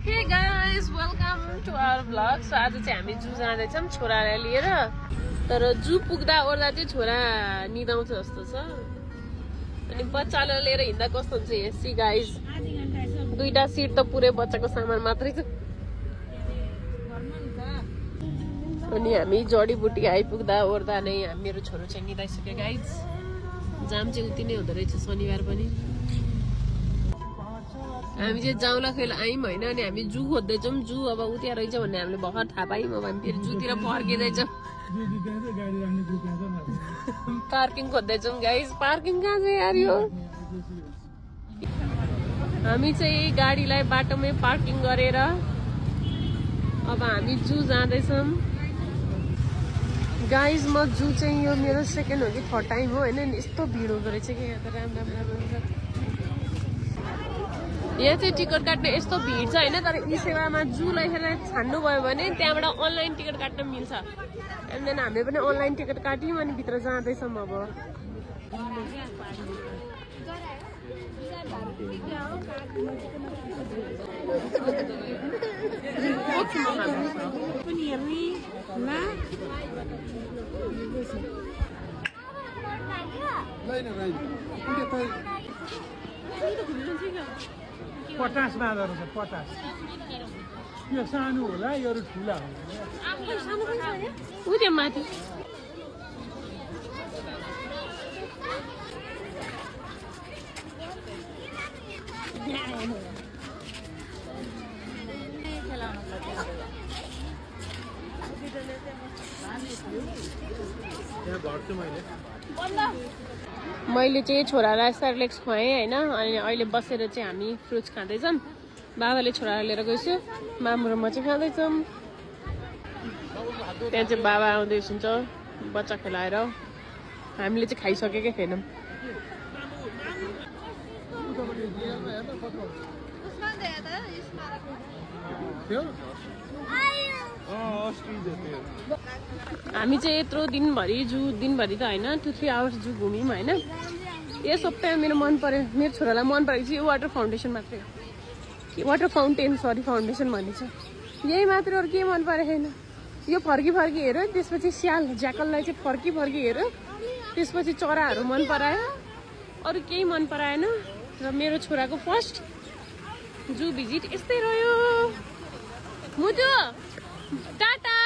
Hey guys, welcome to our vlog. So आज चाहिँ हामी जू जाँदैछौँ छोरालाई लिएर। तर जू पुग्दा ओर्दा चाहिँ छोरा निदाउँछ जस्तो छ। अनि बच्चालाई लिएर हिँड्दा कस्तो हुन्छ हेर्सी गाइस। दुईटा सिट त पुरै बच्चाको सामान मात्रै छ। अनि हामी जडीबुटी आइपुग्दा ओर्दा नै मेरो छोरो चाहिँ निदाइसक्यो गाइस। जाम चाहिँ उति नै हुँदो रहेछ शनिबार पनि। हामी चाहिँ जाउँला खेल आयौँ होइन अनि हामी जू खोज्दैछौँ। जू अब उता रहेछ भन्ने हामीले भर्खर थाहा पायौँ। अब हामी फेरि जूतिर फर्किँदैछौँ। पार्किङ खोज्दैछौँ गाइस। पार्किङ कहाँ छ यार यो? हामी चाहिँ गाडीलाई बाटोमै पार्किङ गरेर अब हामी जू जाँदैछौँ गाइस। म जू चाहिँ यो मेरो सेकेन्ड हो कि थर्ड टाइम हो होइन। यस्तो भिड हुँदो रहेछ कि यहाँ त राम्रो यहाँ चाहिँ टिकट काट्ने यस्तो भिड छ होइन। तर ई सेवामा जू लेखेर छान्नु भयो भने त्यहाँबाट अनलाइन टिकट काट्न मिल्छ। एन्ड देन हामीले पनि अनलाइन टिकट काट्यौँ अनि भित्र जाँदैछौँ अब। पटास बाँदर छ पटास। यो सानो होला यो ठुला होला। ऊ त्यो माथि मैले चाहिँ छोरालाई सेरेलेक्स खुवाएँ होइन। अनि अहिले बसेर चाहिँ हामी फ्रुट्स खाँदैछौँ। बाबाले छोरालाई लिएर गइसक्यो। मामु र म चाहिँ खाँदैछौँ। त्यहाँ चाहिँ बाबा आउँदै हुन्छ बच्चा खेलाएर। हामीले चाहिँ खाइसकेकै थिएनौँ। हामी चाहिँ यत्रो दिनभरि त होइन 2-3 आवर्स जू घुम्यौँ होइन। यो सबै मेरो मन पर्यो। मेरो छोरालाई मन परेको चाहिँ यो वाटर फाउन्टेसन मात्रै हो। वाटर फाउन्टेन सरी फाउन्डेसन भन्ने छ यही मात्र। अरू के मन परेको छैन। यो फर्की हेऱ्यो। त्यसपछि स्याल ज्याकललाई चाहिँ फर्की हेऱ्यो। त्यसपछि चराहरू मन परायो। अरू केही मन पराएन। र मेरो छोराको फर्स्ट जू भिजिट यस्तै रह्यो। मुटु टाटा।